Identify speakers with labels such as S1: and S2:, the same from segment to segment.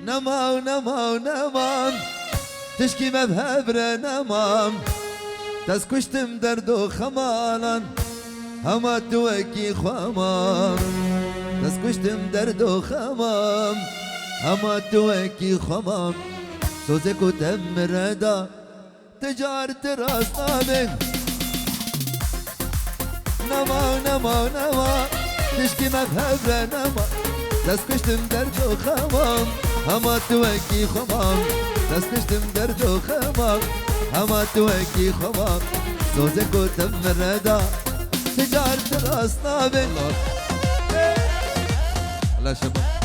S1: نما ونما ونما تشكي مبهبرة نمام تسكشتم دردو خمالا هما توكي خمام تسكشتم دردو خمام هما توكي خمام سوزك وتمردا تجارة راسنا بك نما ونما ونما تشكي مبهبرة نما تسكشتم دردو خمام هما توكي خمام تسكشتم دردو خمام هما توكي خمام سوزك وتمردا تجارة راسنا بك الله شباب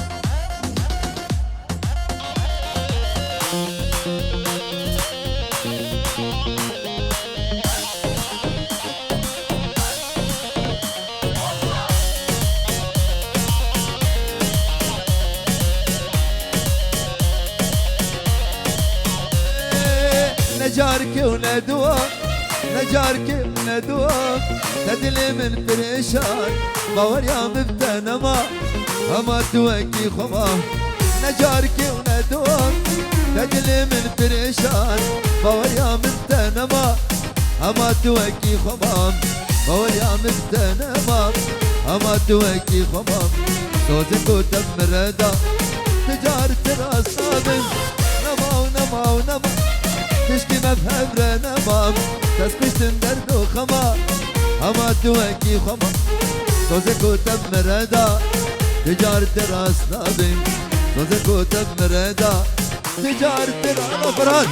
S1: نجارك وندوى نجارك وندوى تدلي من فريشان باور يا مبتنما هما توكي خما نجارك وندوى تدلي من فريشان باور يا مبتنما هما توكي خما باور يا مبتنما هما توكي خما صوتك وتمردا تجارة راسنا نما ونما ونما تشكي مبهبرة نمام تسكشتم دردو خما هما توكي خما صوزك وتمردا تجارة راسنا بين صوزك وتمردا تجارة راسنا فرهاد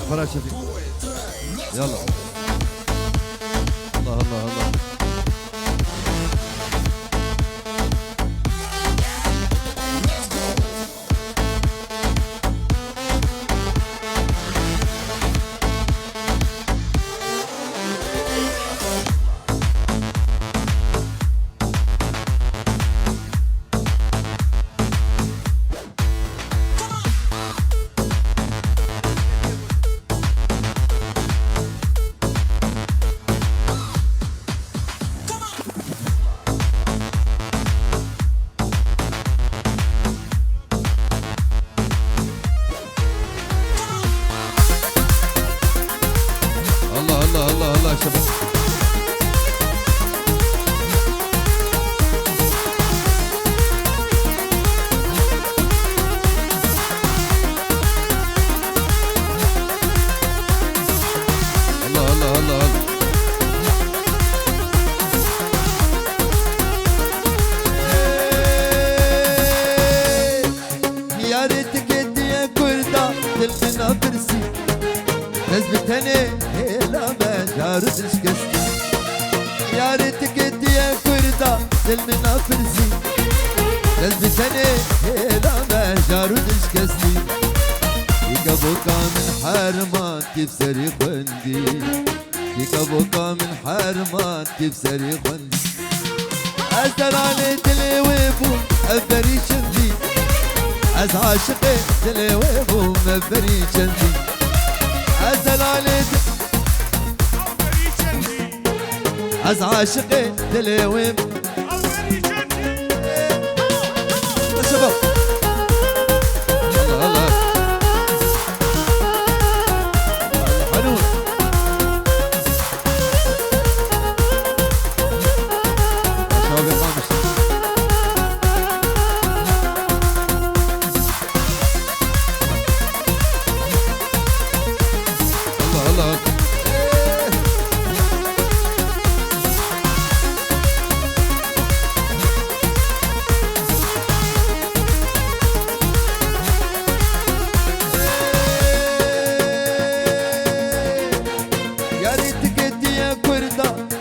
S1: فرهاد شفيق يلا الله الله الله نزبتني هلا ما جارو تشكستي يا ريتك انت يا كردا دلمنا فرسي نزبتني هلا ما جارو تشكستي يكبوكا من حرمان كيف سري خندي يكبوكا من حرمان كيف سري خندي أزدر علي دلي ويبو أفري شندي أز عاشقي دلي ويبو مفري شندي أزل علي أز عاشقي دليوم شباب الله الله حنون شباب الخامس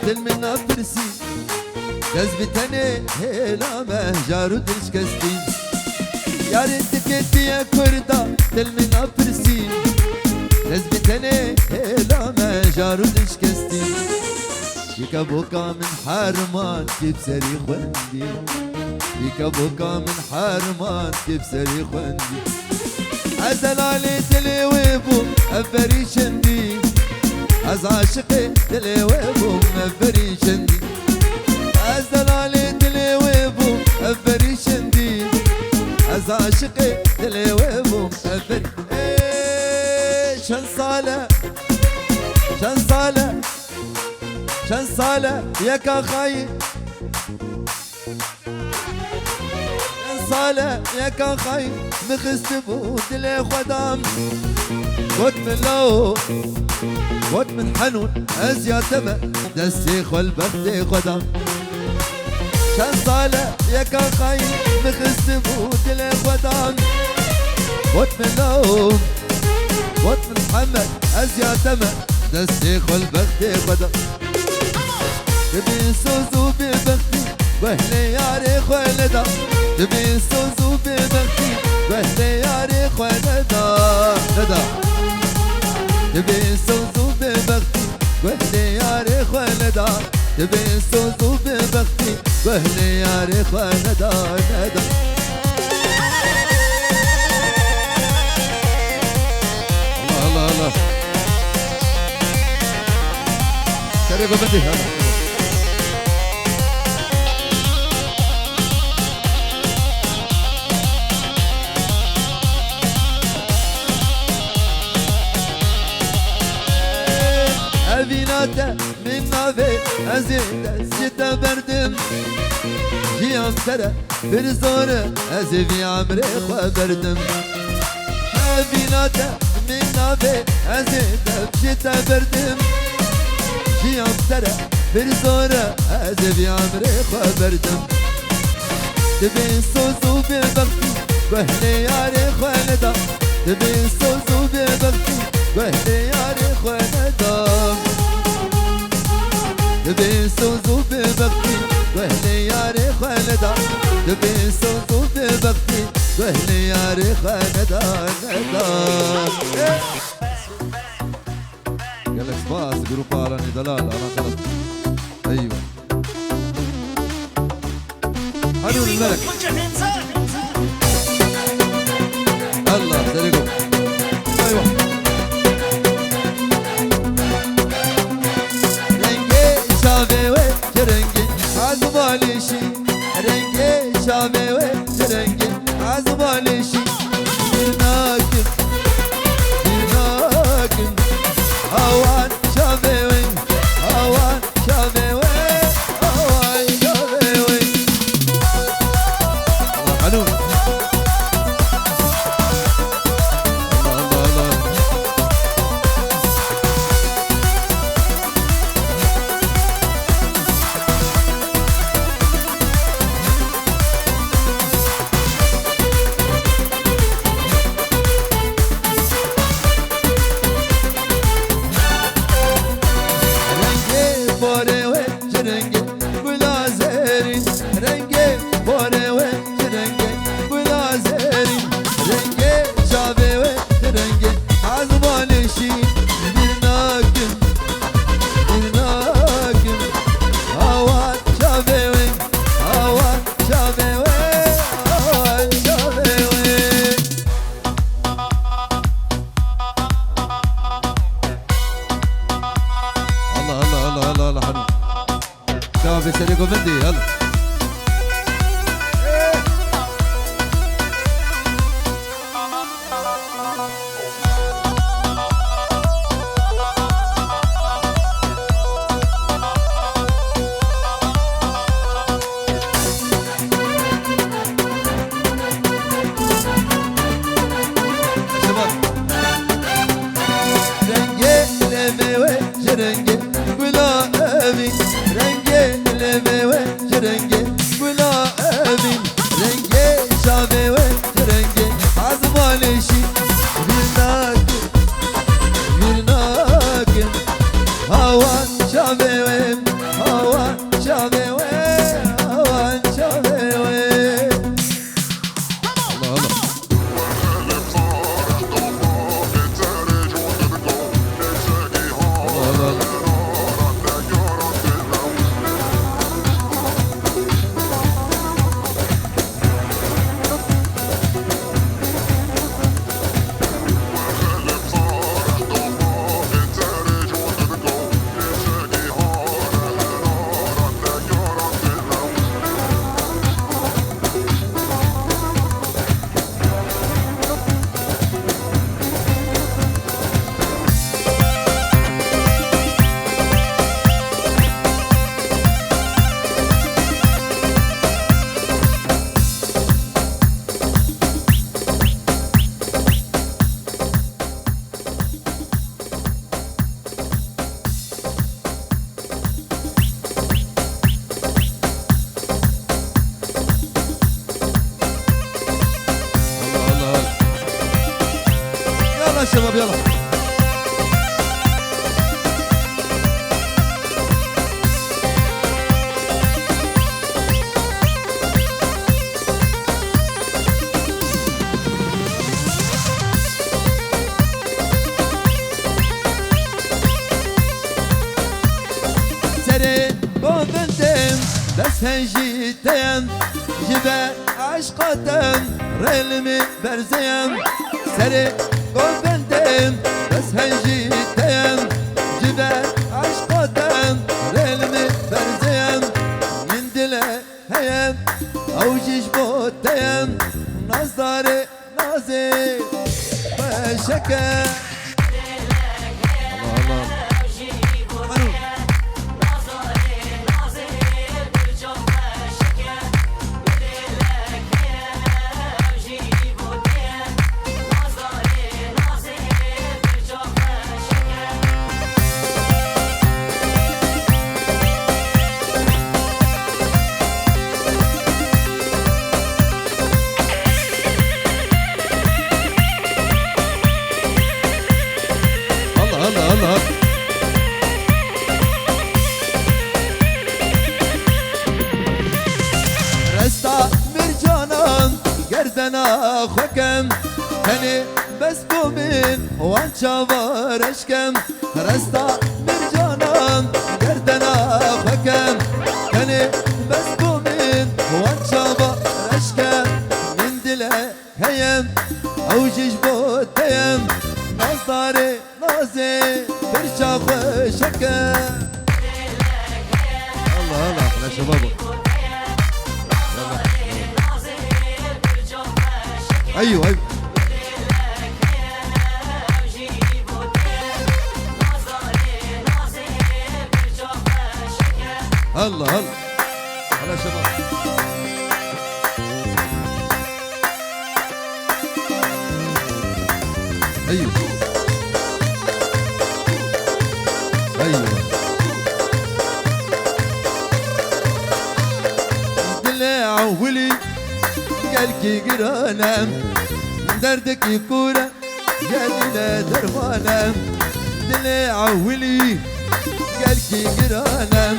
S1: دلمنا فرسي جذبتني هلا مهجارو دلشكستي يا ريتك انت يا كردا دلمنا فرسي جذبتني هلا مهجارو دلشكستي يكبوكا من حرمان كيف سري خندي يكبوكا من حرمان كيف سري خندي أزل علي دلي ويبو أفري شندي از عاشقي دلي ويبو مفري شندي از دلالي دلي ويبو مفري شندي از از عاشقي دلي وابو مقبل شن صالة شن صالة شن صالة ياك خاي شن صالة ياك خاي مخست بو دلي خدام قد من لو قد من حنون ازيا تمه دستي خل بختي خدام شن صالة ياك خاي مخست بو دلي خدام قد من لو قد من محمد ازيا تمه دستي خل بختي خدام تبي سوزو ببختي واهلي ياري خولدا تبي سوزو ببختي واهلي ياري خولدا ندا تبي سوزو ببختي واهلي ياري خولدا تبي سوزو ببختي واهلي ياري خولدا ندا الله الله الله شريك بدي بیناته من ناوی ازیده سیده بردم جیام سره bir زوره از وی عمر خواه بردم بیناته من ناوی ازیده سیده بردم جیام سره bir زوره از وی عمر خواه بردم دبی سوزو بی بختی وهلی یاری خواه ندا دبی سوزو بی بختی وهلی یاری خواه ندا دبي سوزو ببختي واهلي ياري خالدا دبي سوزو ببختي واهلي ياري خالدا ندا قال لك باص جروب على دلال انا خلص ايوه حلول الملك الله سرقوا ايوه رنگی شامه و رنگی عزبانشی ناکن هوان شامه و هوان شامه و هوان شامه و حنون شريكو بندي يلا شباب يلا. سري بوفندم بس هنجيتم جبال عشقتم رلمي برزيم سري بوفندم بس هنجيتم جبال عشقتم رلمي برزيم من دله هيم اوجيش بوتيم نظري نازي وشكا الله رستا مرجانان گردنا خوکم هنی بس بومین وان چاوارشکم رستا مرجانان گردنا خوکم هنی بس بومین وان چاوارشکم من دله هیم اوجیش بوتیم نازداری نازي برشا خوشكا الله الله يا شباب ايوه ايوه الله الله يا شباب ايوه ايوه دلي عولي قلبي قرانم دردك يكورة جالنا درمانم دلي عولي قلبي قرانم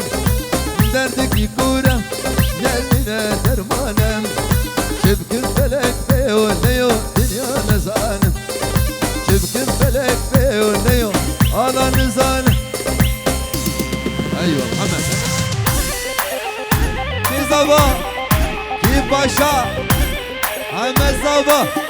S1: دردك يكورة جالنا درمانم شبك الفلك في وليو دنيا نزانم شبك الفلك في وليو على نزانم ايوه محمد في زبا في باشا محمد زبا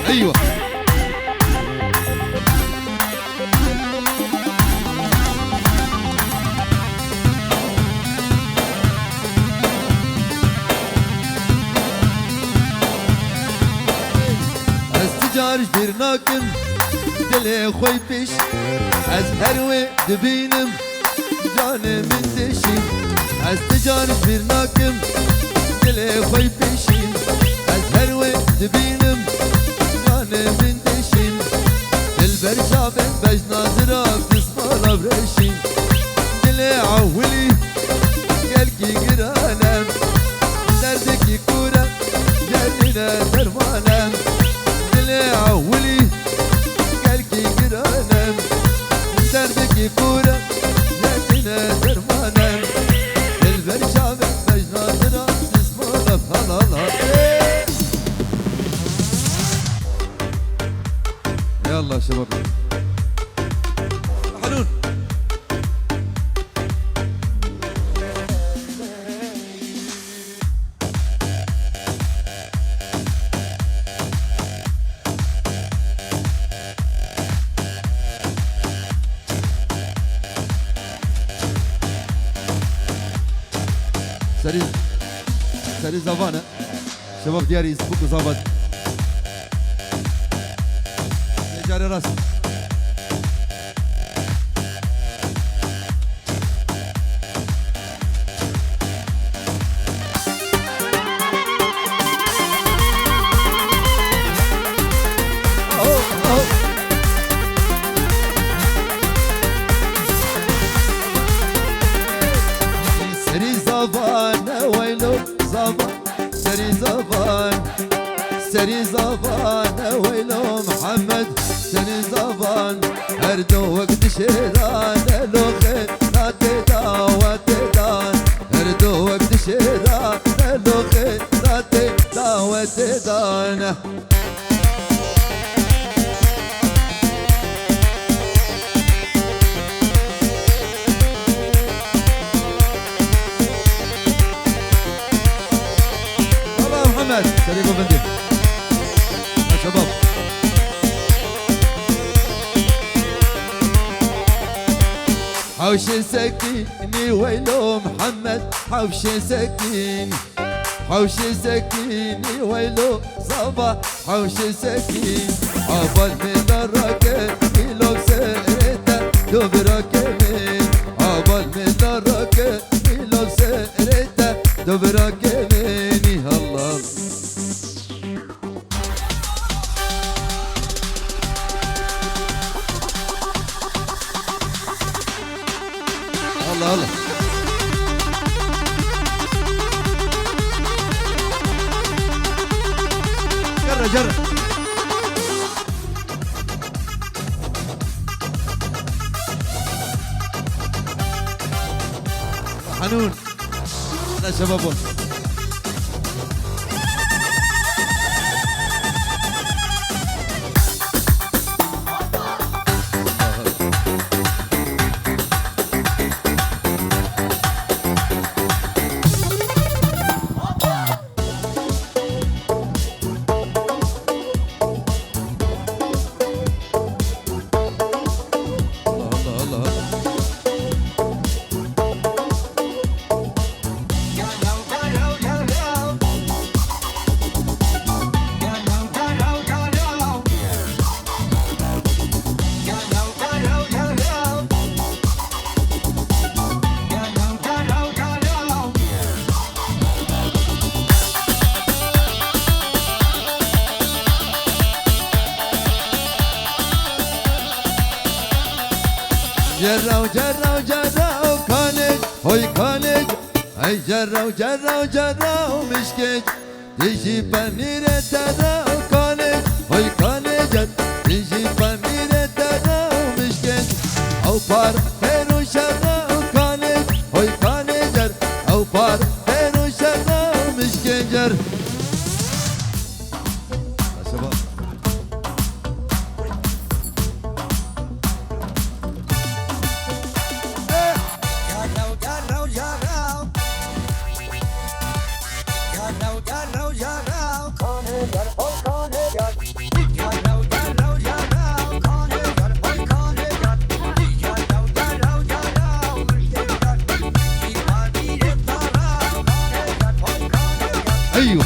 S1: ايوه استجارش برناكم دلي خوي بيش از هروي دبينم جاني من دشين استجارش برناكم دلي خوي بيشين از هروي دبينم من دشين البرشا بن بج ناظرة بتسمع برشين دلي عولي قلبي قرانم دردك يكورة جالنا درمانم دلي عولي قلبي قرانم دردك يكورة جالنا درمانم البرشا بن بج ناظرة بتسمع الله يلا شباب حنون سري زبانة شباب دياري يسبقوا زبط جاري راسي سري زبان ويلو محمد سري زبان هردو وقت شيران لو خيرات دعوات دان هردو وقت شيران لو خيرات دعوات دان محمد سريع بندي يا شباب حوش سكيني ويلو محمد حوش سكيني حوش سكيني ويلو صباح حوش سكيني عبال من الركب كيلو بسيرته دبرك مين عبال من الركب كيلو بسيرته دبرك ميني الله الله الله جرب جرب حنون لا شباب جروا جروا جروا كانج هوي كانج اي جروا جروا جروا مشكج تجي بنير ترى كانج هوي كانج تجي بنير ترى مشكج او بار هيرو شرا كانج هوي كانج او بار هيرو شرا مشكجر ايوه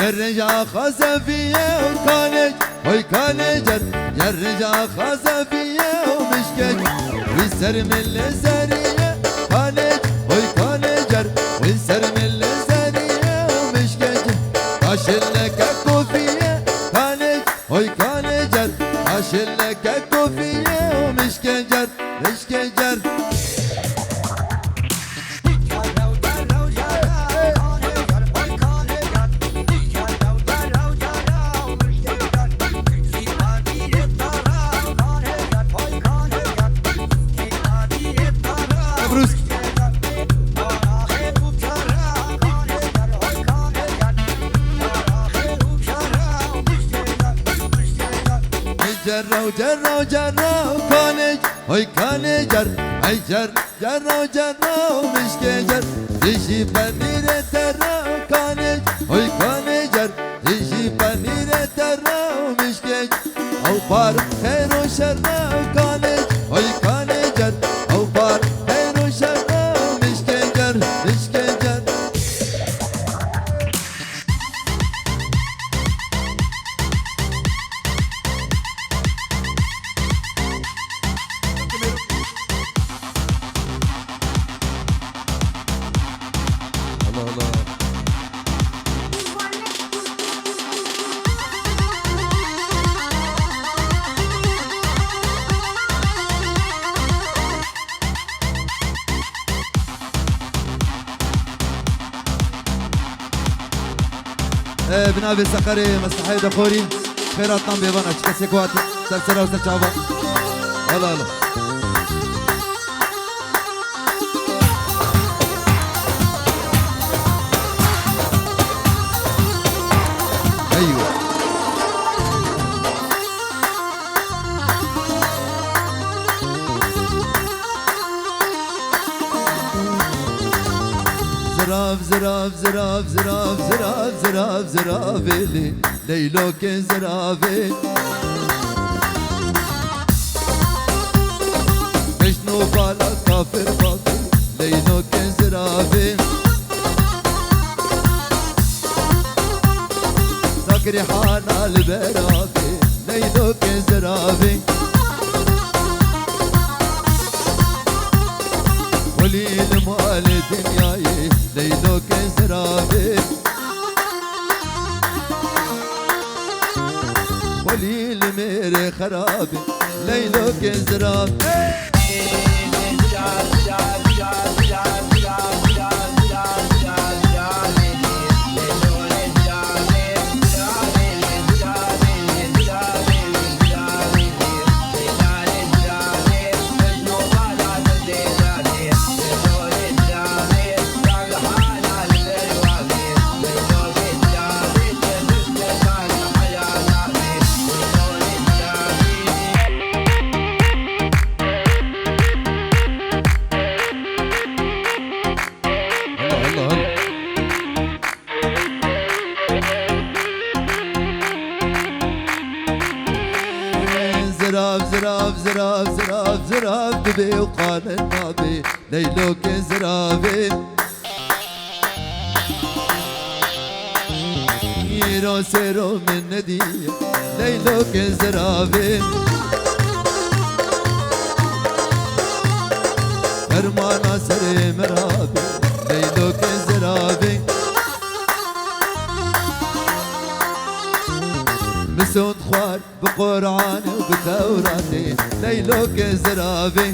S1: يرجع خزفية وكانج هوي كانجر يرجع خزفية ومشكج ويسر من الزرية كانج هوي كانجر ويسر من الزرية ومشكج عشلك الكوفية كانج هوي كانجر عشلك الكوفية ومشكجر مشكجر جروا جروا جروا كانج هوي كانجر اي جروا جروا مشكجر تجي بنير ترى كانج هوي كانجر تجي بنير ترى مشكج او بار خير وشر كانج هوي كانجر او بار خير وشر مشكجر مشكجر بنابي سقري مسحي دخوري خيرات نام بيبانا شكسي كواتي سرسرة وسرچابا الله الله ايوه زراف زراف زراف زراف زراف زراف زرافي ليلوك زرافي مشنو بالا كافر بابي ليلوك زرافي ذكري حانا البرافي ليلوك زرافي وليل مال دنياي ليلوك زرافي وليل ميري خرابي ليلوك زرافي زراف زراف زراف زراف زراف دبي وقال النبي ليلوك زرافي يرو سيرو من ندية ليلوك زرافي فرمانا سري مرابي ليلوك زرافي مسود خوار بقرآني وبتوراتي ليلوك زرافي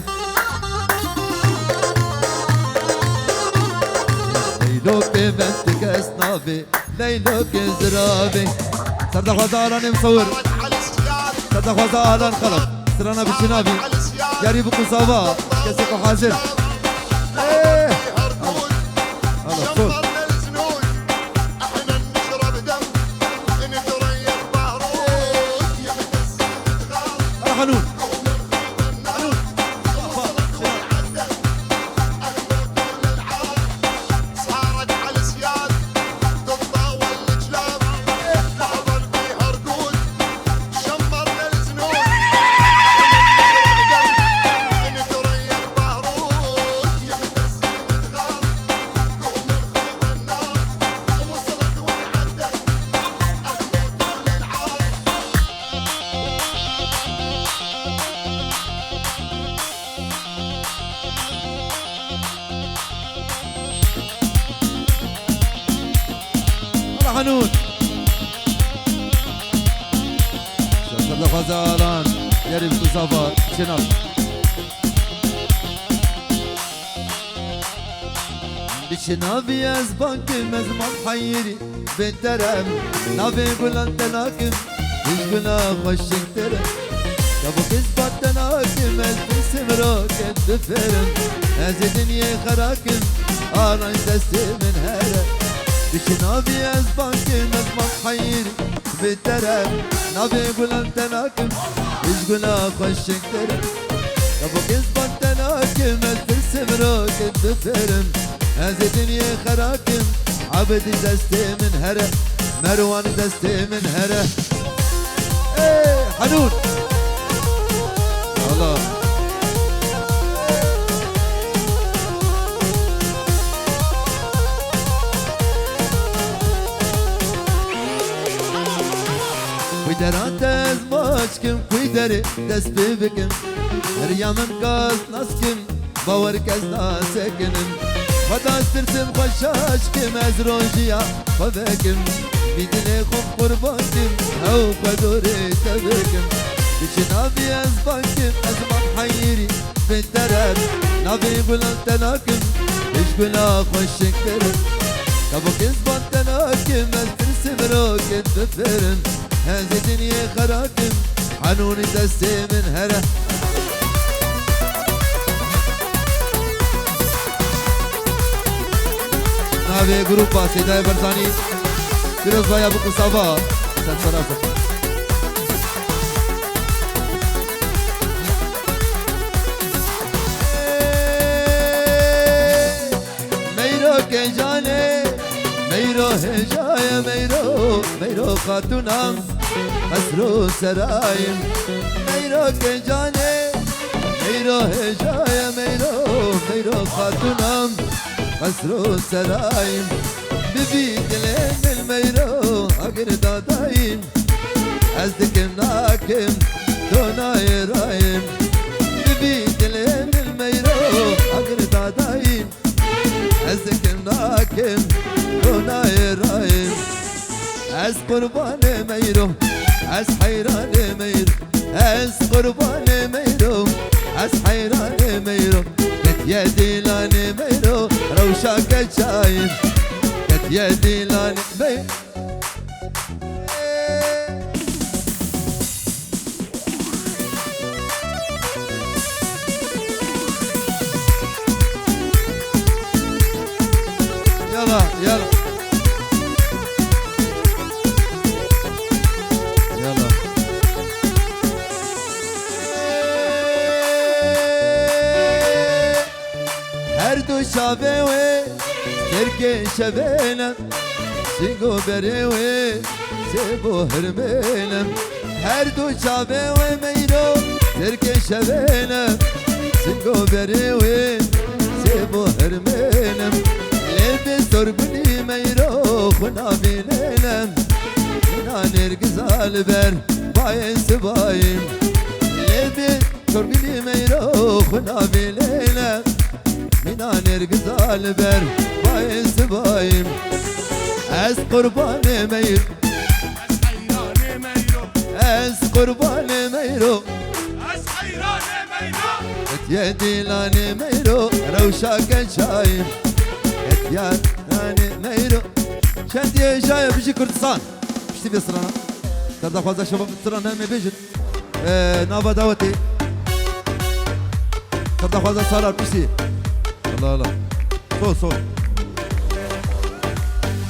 S1: ليلوك بنتك اسنافي ليلوك زرافي صدق وزاراني مصور صدق وزاران خلف سرانا بالشنافي جاري بكو صابا كسيك وحازر ايه الله صور حنون صارت على السياد تتطاول الجلاب لحظا بيها رقود شمرنا الزنود ان ثريا البهرود يمتس المدغار قوم الخوض النار وصلت وتعدت اخذت الالعاب حنون صدق وزاران يريد تصافر شنو بشنافي ازبانك مزمان حيري بالترم نافي قول انت ناكم ايش قولا خوشك ترم كابو كسبات تناكم الفسم روك الدفرم هذه دنيا خراكم انا دستي من هرم بشنافي ازبانك مزمان حيري بالترم نافي قول انت ناكم ايش قولا خوشك ترم كابو كسبات تناكم الفسم روك الدفرم هذه دنيا خراكم عبد دستي من هره مروان دستي من هره ايه حنون الله ويدرات ازماجكم ويدري دست ببكم ريامن قاس ناسكم باور كاز ناسكنم خدا استرسم خشاشكم از روجيا خذاكم بدني خوب قربانكم او بدوري تبكم بشنافي ازبانكم ازمان حيري بالترم نافي بلان تناكم ايش بلا خوشك ترم كابوك ازبان تناكم استرسم سمروكت بفرن هذه دنيا خراكم عنوني دستي من هره ناوی گروپا سیدای برزانی پیروز بایا بکو صافا سنسرازه میرو که جانه میرو هجای میرو خاتونم اسرو سرایم میرو که جانه میرو هجای میرو خاتونم قصر سرایم ببی دلم المیرو اگر دادایم از دکم ناکم دونای رایم ببی دلم المیرو اگر دادایم از دکم ناکم دونای رایم از قربان میرو از حیران میرو از قربان میرو از حیران میرو يا ديلاني ميرو روشاك شايم كت يا ديلاني ميرو يلا يلا يلا هردو شابه تركي شبينم سيقو بريوي سيبو هرمينم هردو شابه ميرو تركي شبينم سيقو بريوي سيبو هرمينم لبي سربني ميرو خنا بينينم خنا نرقز البر باين سباين لبي سربني ميرو خنا بينينم منا نرقز البر باين سبايم از قربان مير
S2: از حيران ميرو
S1: از قربان ميرو
S2: از حيران ميرو
S1: يا ديلاني ميرو روشاك شايم يا ناني ميرو شند يا جاي بيجي كردستان مش تبي سرانا كذا خوازا شباب سرانا هم بيجن نافا دعوتي كذا خوازا سالار بيجي الله الله صوت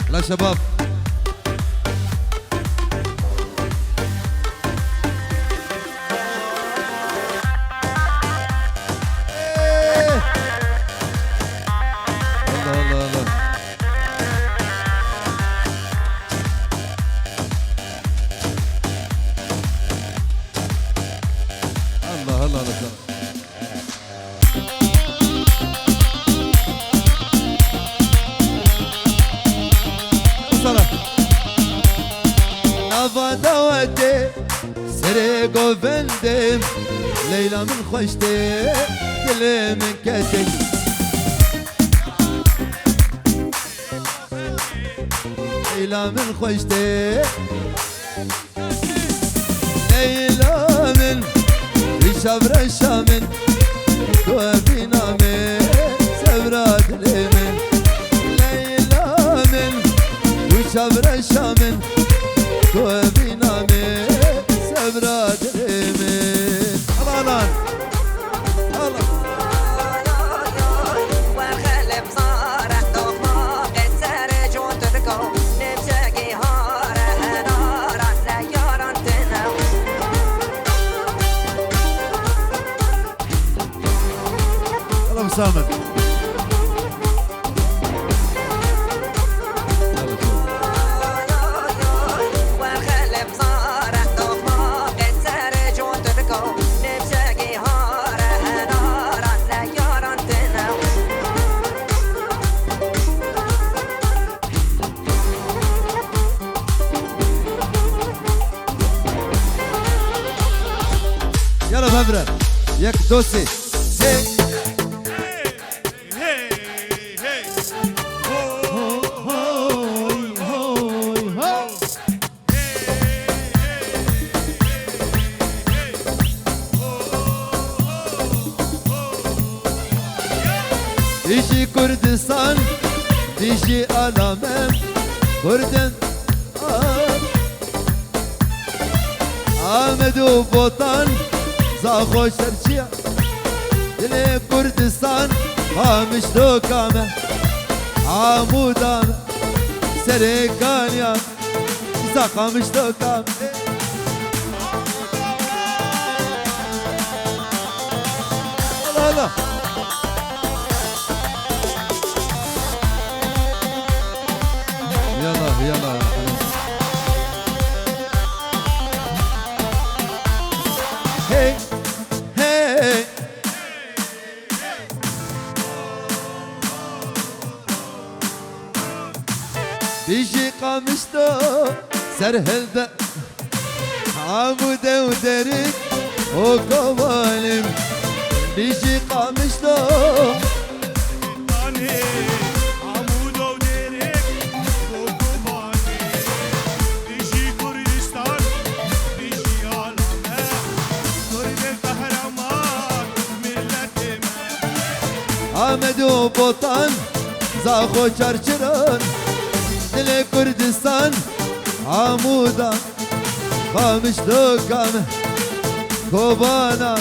S1: لا شباب الله الله الله الله الله الله نافا دوتي سري قوفندم ليلى من خوشتي دلي من كتك ليلى من خوشتي ليلى من بشبر الشامن توفينا من سبرات اليمن ليلى من بشبر الشامن توفينا من سبرات اليمن الله الله
S3: والخلب صارت طباق السرج وتركو نمسكي هاره نارا ليارا تنو
S1: الله مسامر
S3: والخلب صارت طباق السرج وتركو نمسكي هاره نارا ليارا تنو
S1: يلا مبرر يك دوسي هيك
S2: هي هي
S1: هوي هوي هوي يجي كردستان يجي ألمم كردن آمد و بوطن زاخو شرشيا دل كردستان خامش تو كامه عمودان سركانيا إذا خامش تو كامه لا لا يلا يلا هي هي بيجي قامشتو سرهل ده عمودة ودرك وكوالم بيجي قامشتو
S2: Bani, Amudo derek, Boku bani. Dişi Kürdistan, dişi aleme. Kurde kahraman, milletime.
S1: آمد و بوطن زاخو چرچران دل كردستان عمودا خامش دوكام كوبانا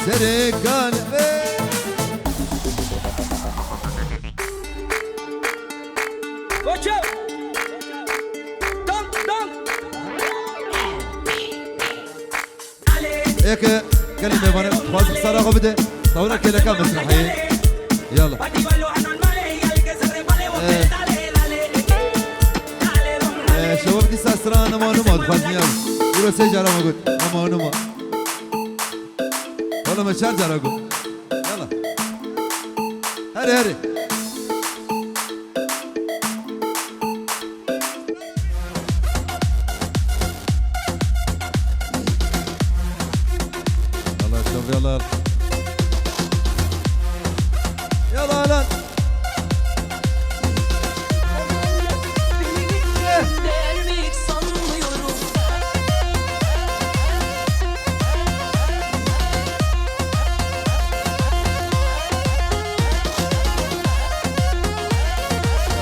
S1: سريكان
S4: Watch out! Dunk, dunk!
S1: هيك كلمة وانا فاز صراحة بدي طورنا كده كام مسرحية يلا شباب دي ساسران نما نما دخلني يلا يرو سجارة ما قلت نما نما والله ما شارجر أقول يلا هري هري يلا شوف يلا يلا يلا
S3: Dervik sanmıyorum.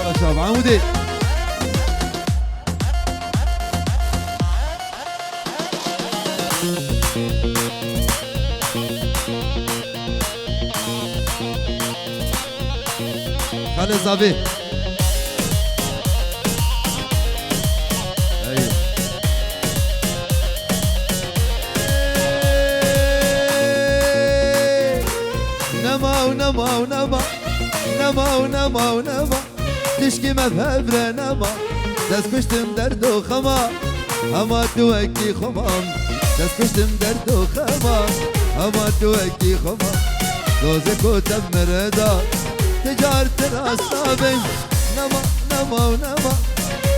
S1: يلا شباب عمودي خالد زابي ايوه نما ونما ونما نما ونما ونما تشكي ما بهبره نما دست کشتم درد و خما اما تو اکی خمام دست کشتم درد و خما اما تو اکی خما روزه کتم مردا تجارت راستابن نما نما ونما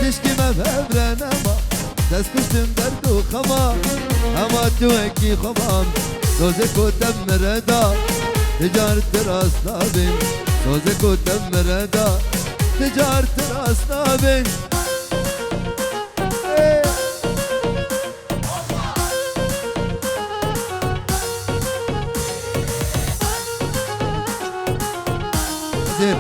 S1: تشكي ما بهبره نما دست کشتم درد و خما اما تو اکی خمام روزه کتم مردا تجارت راستابن روزه کتم مردا تجارت راستابن زين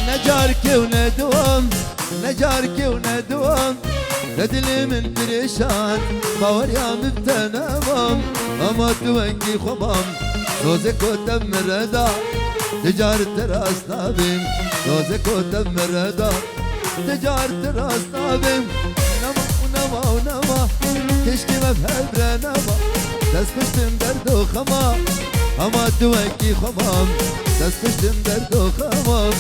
S1: نجارك وندوم نجارك وندوم ندلي من بريشان باور يا مبتنامم اما توانكي خمام روزك وتم ردا تجارة راس نابم روزك وتم ردا تجارة راس نابم نما ونما ونما تشكي ما بهبرة نما دست كشتم درد وخمام اما توانكي خمام دست كشتم درد وخمام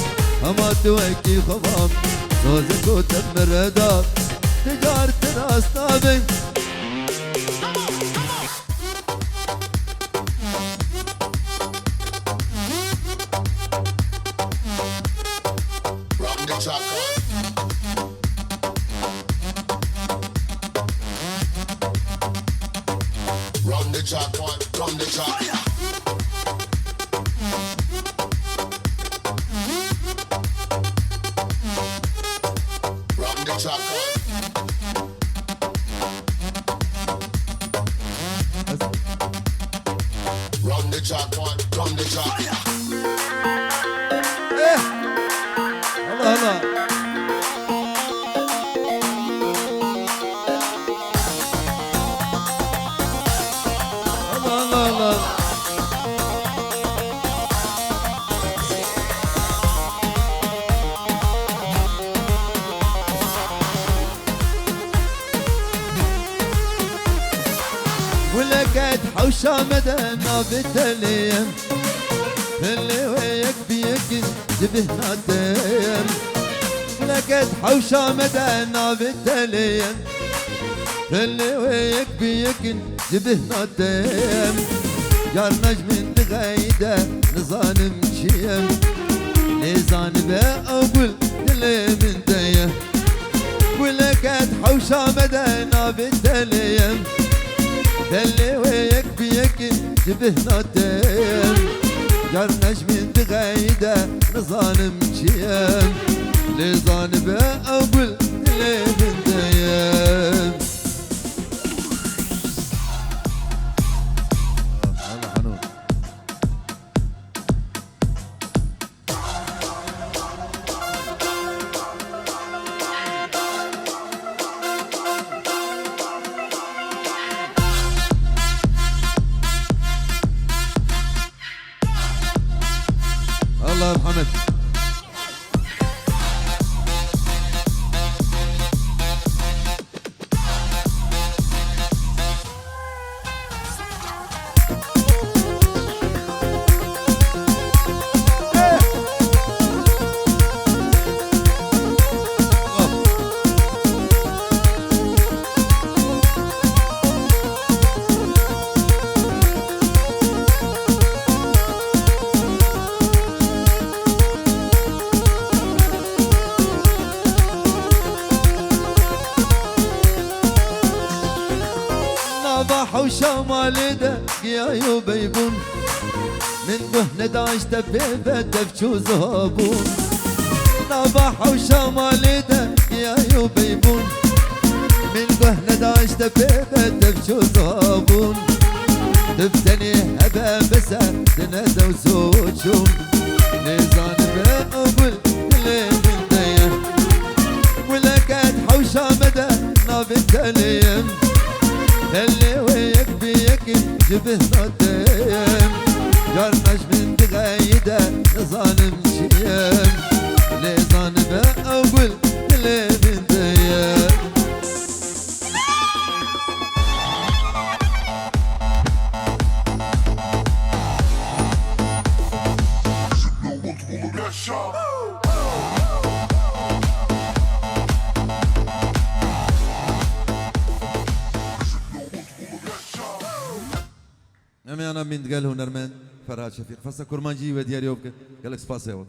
S1: اما توانكي خمام روزك وتم ردا تجارة راس نابم
S5: Run the track Run the track on, run the track run the track one, run the track.
S1: ايه الله الله الله الله الله ولقيت حوشة مدنا بالتليم اللي وياك بيك جبه نادم لقيت حوشة مدنا بالتليم اللي وياك بيك جبه نادم جار نجم تغيده نظام مشيم ليزان بأقول اللي من ديه ولقيت حوشة مدنا بالتليم اللي وياك بيك جبه نادم جار نجم تغيده نظام مشيم ليزان بأقول اللي من ديه الله يا محمد حوشة مالده يا يبيبون من دهن داعش تبيبه تفشو زهبون نابا حوشة مالده يا يبيبون من دهن داعش تبيبه تفشو زهبون تفتني هبا بسا تنادى وزوجون نيزان بأبل اللي من ديه ولكت حوشة مدى ناب التليم اللي وياك بيك جبه نادم جار نجم تغيده نظام مشيم ليزان بأقول اللي من ديه أنا من قال هنرمن فرهاد شفيق فسا كرمانجي ودياريوبك قالك سباسي